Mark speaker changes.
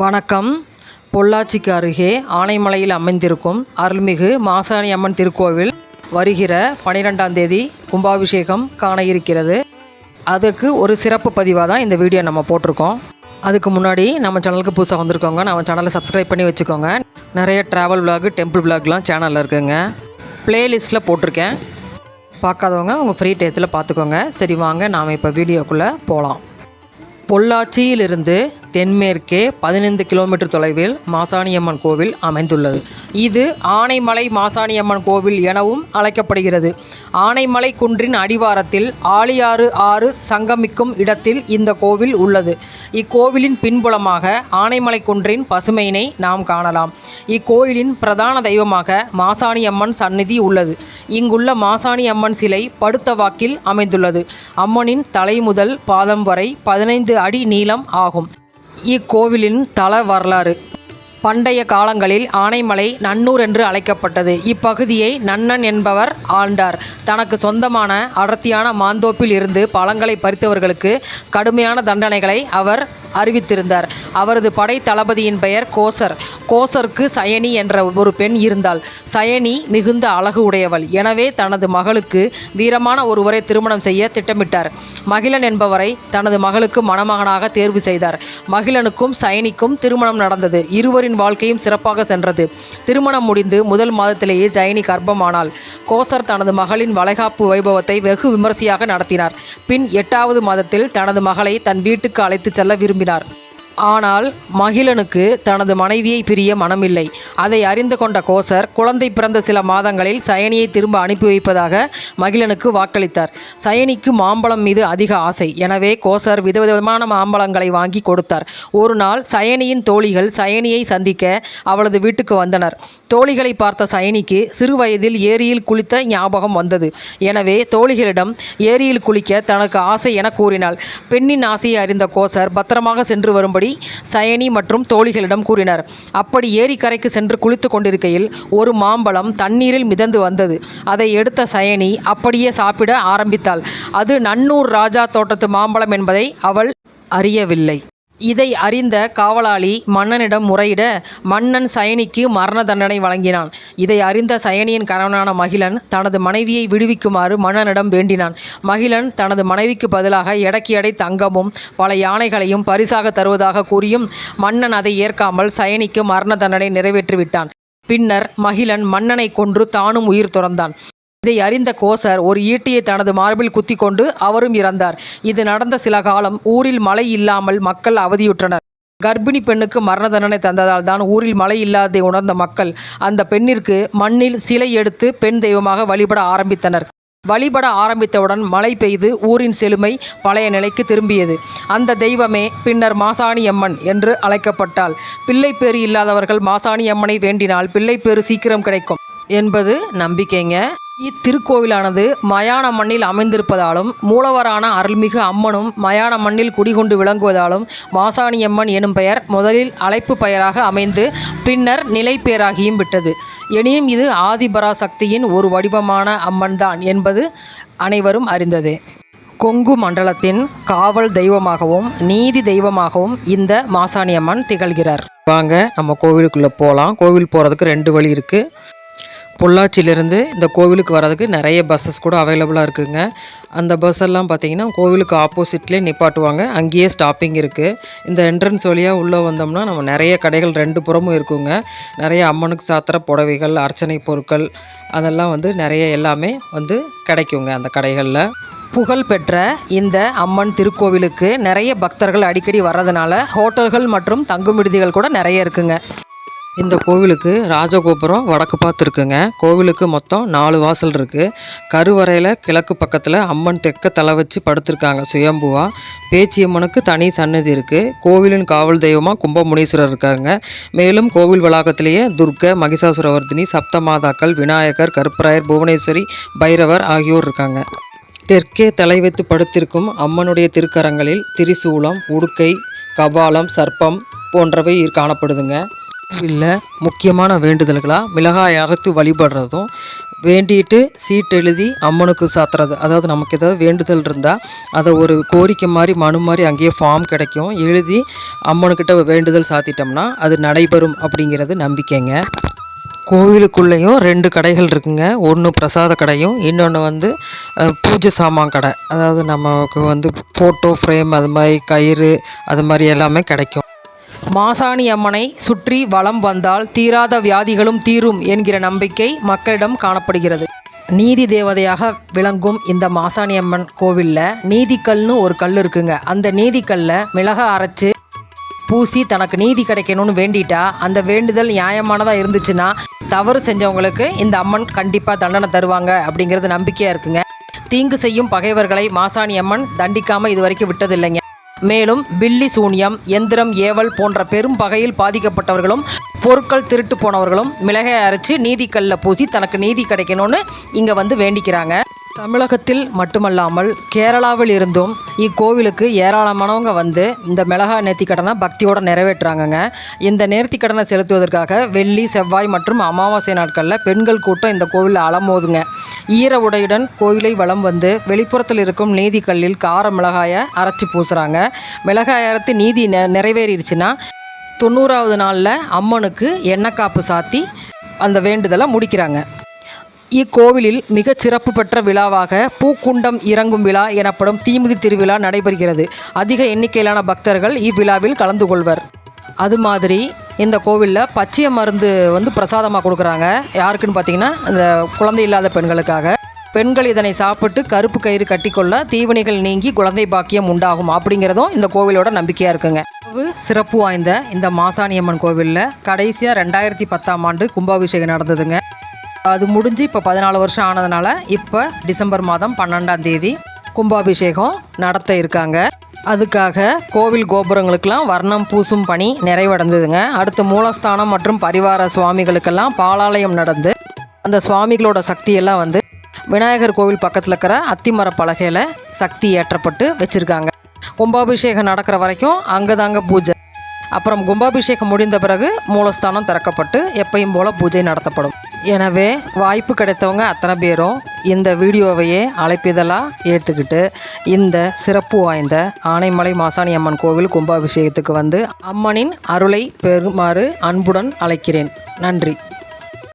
Speaker 1: வணக்கம். பொள்ளாச்சிக்கு அருகே ஆனைமலையில் அமைந்திருக்கும் அருள்மிகு மாசாணி அம்மன் திருக்கோவில் வருகிற 12ஆம் தேதி கும்பாபிஷேகம் காண இருக்கிறது. அதற்கு ஒரு சிறப்பு பதிவாக தான் இந்த வீடியோ நம்ம போட்டிருக்கோம். அதுக்கு முன்னாடி நம்ம சேனலுக்கு புதுசாக வந்திருக்கோங்க, நம்ம சேனலை சப்ஸ்கிரைப் பண்ணி வச்சுக்கோங்க. நிறைய ட்ராவல் விலாக், டெம்பிள் விலாக்லாம் சேனலில் இருக்குங்க. ப்ளேலிஸ்ட்டில் போட்டிருக்கேன், பார்க்காதவங்க உங்கள் ஃப்ரீ டயத்தில் பார்த்துக்கோங்க. சரி, வாங்க நாம் இப்போ வீடியோக்குள்ளே போகலாம். பொள்ளாச்சியிலிருந்து தென்மேற்கே 15 கிலோமீட்டர் தொலைவில் மாசாணியம்மன் கோவில் அமைந்துள்ளது. இது ஆனைமலை மாசாணியம்மன் கோவில் எனவும் அழைக்கப்படுகிறது. ஆனைமலை குன்றின் அடிவாரத்தில் ஆழியாறு ஆறு சங்கமிக்கும் இடத்தில் இந்த கோவில் உள்ளது. இக்கோவிலின் பின்புலமாக ஆனைமலை குன்றின் பசுமையினை நாம் காணலாம். இக்கோயிலின் பிரதான தெய்வமாக மாசாணியம்மன் சந்நிதி உள்ளது. இங்குள்ள மாசாணியம்மன் சிலை படுத்த வாக்கில் அமைந்துள்ளது. அம்மனின் தலை முதல் பாதம் வரை 15 அடி நீளம் ஆகும். இக்கோவிலின் தல வரலாறு: பண்டைய காலங்களில் ஆனைமலை நன்னூர் என்று அழைக்கப்பட்டது. இப்பகுதியை நன்னன் என்பவர் ஆண்டார். தனக்கு சொந்தமான அடர்த்தியான மாந்தோப்பில் இருந்து பழங்களை பறித்தவர்களுக்கு கடுமையான தண்டனைகளை அவர் அறிவித்திருந்தார். அவரது படை தளபதியின் பெயர் கோசர். கோசருக்கு சயனி என்ற ஒரு பெண் இருந்தாள். சயனி மிகுந்த அழகு உடையவள். எனவே தனது மகளுக்கு வீரமான ஒருவரை திருமணம் செய்ய திட்டமிட்டார். மகிழன் என்பவரை தனது மகளுக்கு மணமகனாக தேர்வு செய்தார். மகிழனுக்கும் சயனிக்கும் திருமணம் நடந்தது. இருவரின் வாழ்க்கையும் சிறப்பாக சென்றது. திருமணம் முடிந்து முதல் மாதத்திலேயே ஜயனி கர்ப்பமானாள். கோசர் தனது மகளின் வளைகாப்பு வைபவத்தை வெகு விமரிசையாக நடத்தினார். பின் 8வது மாதத்தில் தனது மகளை தன் வீட்டுக்கு அழைத்து செல்ல விரும்பினார். ஆனால் மகிழனுக்கு தனது மனைவியை பிரிய மனமில்லை. அதை அறிந்து கொண்ட கோசர் குழந்தை பிறந்த சில மாதங்களில் சயனியை திரும்ப அனுப்பி வைப்பதாக மகிழனுக்கு வாக்களித்தார். சயனிக்கு மாம்பழம் மீது அதிக ஆசை. எனவே கோசர் விதவிதமான மாம்பழங்களை வாங்கி கொடுத்தார். ஒரு நாள் சயனியின் தோழிகள் சயனியை சந்திக்க அவளது வீட்டுக்கு வந்தனர். தோழிகளை பார்த்த சயனிக்கு சிறு வயதில் ஏரியில் குளித்த ஞாபகம் வந்தது. எனவே தோழிகளிடம் ஏரியில் குளிக்க தனக்கு ஆசை என கூறினாள். பெண்ணின் ஆசையை அறிந்த கோசர் பத்திரமாக சென்று வரும்படி சயனி மற்றும் தோழிகளிடம் கூறினார். அப்படி ஏரிக்கரைக்கு சென்று குளித்து கொண்டிருக்கையில் ஒரு மாம்பழம் தண்ணீரில் மிதந்து வந்தது. அதை எடுத்த சயனி அப்படியே சாப்பிட ஆரம்பித்தாள். அது நன்னூர் ராஜா தோட்டத்து மாம்பழம் என்பதை அவள் அறியவில்லை. இதை அறிந்த காவலாளி மன்னனிடம் முறையிட மன்னன் சயனிக்கு மரண தண்டனை வழங்கினான். இதை அறிந்த சயனியின் கணவனான மகிழன் தனது மனைவியை விடுவிக்குமாறு மன்னனிடம் வேண்டினான். மகிழன் தனது மனைவிக்கு பதிலாக எடைக்கு எடை தங்கமும் பல யானைகளையும் பரிசாக தருவதாக கூறியும் மன்னன் அதை ஏற்காமல் சயனிக்கு மரண தண்டனை நிறைவேற்றிவிட்டான். பின்னர் மகிழன் மன்னனை கொன்று தானும் உயிர் துறந்தான். இதை அறிந்த கோசர் ஒரு ஈட்டியை தனது மார்பில் குத்தி கொண்டு அவரும் இறந்தார். இது நடந்த சில காலம் ஊரில் மழை இல்லாமல் மக்கள் அவதியுற்றனர். கர்ப்பிணி பெண்ணுக்கு மரண தண்டனை தந்ததால் தான் ஊரில் மழை இல்லாததை உணர்ந்த மக்கள் அந்த பெண்ணிற்கு மண்ணில் சிலை எடுத்து பெண் தெய்வமாக வழிபட ஆரம்பித்தனர். வழிபட ஆரம்பித்தவுடன் மழை பெய்து ஊரின் செழுமை பழைய நிலைக்கு திரும்பியது. அந்த தெய்வமே பின்னர் மாசாணியம்மன் என்று அழைக்கப்பட்டாள். பிள்ளைப்பேறு இல்லாதவர்கள் மாசாணியம்மனை வேண்டினால் பிள்ளைப்பேறு சீக்கிரம் கிடைக்கும் என்பது நம்பிக்கைங்க. இத்திருக்கோவிலானது மயான மண்ணில் அமைந்திருப்பதாலும் மூலவரான அருள்மிகு அம்மனும் மயான மண்ணில் குடிகொண்டு விளங்குவதாலும் மாசாணியம்மன் எனும் பெயர் முதலில் அழைப்பு பெயராக அமைந்து பின்னர் நிலை பெயராகியும் விட்டது. எனினும் இது ஆதிபராசக்தியின் ஒரு வடிவமான அம்மன் தான் என்பது அனைவரும் அறிந்ததே. கொங்கு மண்டலத்தின் காவல் தெய்வமாகவும் நீதி தெய்வமாகவும் இந்த மாசாணியம்மன் திகழ்கிறார். வாங்க நம்ம கோவிலுக்குள்ளே போகலாம். கோவில் போகிறதுக்கு 2 வழி இருக்குது. பொள்ளாச்சியிலேருந்து இந்த கோவிலுக்கு வர்றதுக்கு நிறைய பஸ்ஸஸ் கூட அவைலபிளாக இருக்குதுங்க. அந்த பஸ் எல்லாம் பார்த்திங்கன்னா கோவிலுக்கு ஆப்போசிட்லேயே நிப்பாட்டுவாங்க. அங்கேயே ஸ்டாப்பிங் இருக்குது. இந்த என்ட்ரன்ஸ் வழியாக உள்ளே வந்தோம்னா நம்ம நிறைய கடைகள் 2 புறமும் இருக்குங்க. நிறைய அம்மனுக்கு சாத்திர புடவைகள், அர்ச்சனை பொருட்கள் அதெல்லாம் நிறைய எல்லாமே கிடைக்குங்க அந்த கடைகளில். புகழ்பெற்ற இந்த அம்மன் திருக்கோவிலுக்கு நிறைய பக்தர்கள் அடிக்கடி வர்றதுனால ஹோட்டல்கள் மற்றும் தங்கும் விடுதிகள் கூட நிறைய இருக்குங்க. இந்த கோவிலுக்கு ராஜகோபுரம் வடக்கு பார்த்து இருக்குங்க. கோவிலுக்கு மொத்தம் 4 வாசல் இருக்குது. கருவறையில் கிழக்கு பக்கத்தில் அம்மன் தெற்க தலை வச்சு படுத்திருக்காங்க சுயம்புவா. பேச்சியம்மனுக்கு தனி சன்னதி இருக்குது. கோவிலின் காவல் தெய்வமாக கும்பமுனீஸ்வரர் இருக்காங்க. மேலும் கோவில் வளாகத்திலேயே துர்க்கை, மகிஷாசுரவர்தினி, சப்தமாதாக்கள், விநாயகர், கருப்பராயர், புவனேஸ்வரி, பைரவர் ஆகியோர் இருக்காங்க. தெற்கே தலை வைத்து படுத்திருக்கும் அம்மனுடைய திருக்கரங்களில் திரிசூலம், உடுக்கை, கபாலம், சர்ப்பம் போன்றவை காணப்படுதுங்க. கோவிலில் முக்கியமான வேண்டுதல்களாக மிளகாய் அரைத்து வழிபடுறதும், வேண்டிட்டு சீட் எழுதி அம்மனுக்கு சாத்துறது. அதாவது நமக்கு ஏதாவது வேண்டுதல் இருந்தால் அதை ஒரு கோரிக்கை மாதிரி மனு மாதிரி அங்கேயே ஃபார்ம் கிடைக்கும், எழுதி அம்மனுக்கிட்ட வேண்டுதல் சாத்திட்டோம்னா அது நடைபெறும் அப்படிங்கிறது நம்பிக்கைங்க. கோவிலுக்குள்ளேயும் 2 கடைகள் இருக்குங்க. ஒன்று பிரசாத கடையும், இன்னொன்று பூஜை சாமான் கடை. அதாவது நமக்கு ஃபோட்டோ ஃப்ரேம், அது மாதிரி கயிறு, அது மாதிரி எல்லாமே கிடைக்கும். மாசாணி அம்மனை சுற்றி வலம் வந்தால் தீராத வியாதிகளும் தீரும் என்கிற நம்பிக்கை மக்களிடம் காணப்படுகிறது. நீதி தேவதையாக விளங்கும் இந்த மாசாணி அம்மன் கோவிலில் நீதிக்கல்னு ஒரு கல் இருக்குங்க. அந்த நீதிக்கல்லை மிளகாய் அரைச்சி பூசி தனக்கு நீதி கிடைக்கணும்னு வேண்டிட்டா, அந்த வேண்டுதல் நியாயமானதாக இருந்துச்சுன்னா தவறு செஞ்சவங்களுக்கு இந்த அம்மன் கண்டிப்பாக தண்டனை தருவாங்க அப்படிங்கிறது நம்பிக்கையாக இருக்குங்க. தீங்கு செய்யும் பகைவர்களை மாசாணி அம்மன் தண்டிக்காமல் இது வரைக்கும் விட்டதில்லைங்க. மேலும் பில்லி சூனியம், எந்திரம், ஏவல் போன்ற பெரும் பகையில் பாதிக்கப்பட்டவர்களும் பொருட்கள் திருட்டு போனவர்களும் மிளகாய் அரைச்சி நீதிக்கல்ல பூசி தனக்கு நீதி கிடைக்கணும்னு இங்கே வேண்டிக்கிறாங்க. தமிழகத்தில் மட்டுமல்லாமல் கேரளாவில் இருந்தும் இக்கோவிலுக்கு ஏராளமானவங்க இந்த மிளகாய் நேர்த்திக்கடனை பக்தியோடு நிறைவேற்றுறாங்கங்க. இந்த நேர்த்திக்கடனை செலுத்துவதற்காக வெள்ளி, செவ்வாய் மற்றும் அமாவாசை நாட்களில் பெண்கள் கூட்டம் இந்த கோவிலில் அலமோதுங்க. ஈர உடையுடன் கோவிலை வலம் வெளிப்புறத்தில் இருக்கும் நீதிக்கல்லில் கார மிளகாயை அரைச்சி பூசுகிறாங்க. மிளகாய் அரைத்து நீதி நிறைவேறிடுச்சுன்னா 90வது நாளில் அம்மனுக்கு எண்ணெய் காப்பு சாத்தி அந்த வேண்டுதலை முடிக்கிறாங்க. இக்கோவிலில் மிகச் சிறப்பு பெற்ற விழாவாக பூக்குண்டம் இறங்கும் விழா எனப்படும் தீமிதி திருவிழா நடைபெறுகிறது. அதிக எண்ணிக்கையிலான பக்தர்கள் இவ்விழாவில் கலந்து கொள்வர். அது மாதிரி இந்த கோவிலில் பச்சைய மருந்து பிரசாதமாக கொடுக்குறாங்க. யாருக்குன்னு பார்த்தீங்கன்னா இந்த குழந்தை இல்லாத பெண்களுக்காக. பெண்கள் இதனை சாப்பிட்டு கருப்பு கயிறு கட்டிக்கொள்ள தீவினைகள் நீங்கி குழந்தை பாக்கியம் உண்டாகும் அப்படிங்கிறதும் இந்த கோவிலோட நம்பிக்கையாக இருக்குங்க. சிறப்பு வாய்ந்த இந்த மாசாணி அம்மன் கோவிலில் கடைசியாக 2010ஆம் ஆண்டு கும்பாபிஷேகம் நடந்ததுங்க. அது முடிஞ்சு இப்போ 14 வருஷம் ஆனதுனால இப்போ டிசம்பர் மாதம் 12ஆம் தேதி கும்பாபிஷேகம் நடத்த இருக்காங்க. அதுக்காக கோவில் கோபுரங்களுக்கெல்லாம் வர்ணம் பூசும் பணி நிறைவடைந்ததுங்க. அடுத்து மூலஸ்தானம் மற்றும் பரிவார சுவாமிகளுக்கெல்லாம் பாலாலயம் நடந்து அந்த சுவாமிகளோட சக்தியெல்லாம் விநாயகர் கோவில் பக்கத்தில் இருக்கிற அத்திமர பலகையில் சக்தி ஏற்றப்பட்டு வச்சுருக்காங்க. கும்பாபிஷேகம் நடக்கிற வரைக்கும் அங்கே தாங்க பூஜை. அப்புறம் கும்பாபிஷேகம் முடிந்த பிறகு மூலஸ்தானம் திறக்கப்பட்டு எப்பயும் போல் பூஜை நடத்தப்படும். எனவே வாய்ப்பு கிடைத்தவங்க அத்தனை பேரும் இந்த வீடியோவையே அழைப்பிதழாக ஏற்றுக்கிட்டு இந்த சிறப்பு வாய்ந்த ஆனைமலை மாசாணி அம்மன் கோவில் கும்பாபிஷேகத்துக்கு அம்மனின் அருளை பெறுமாறு அன்புடன் அழைக்கிறேன். நன்றி.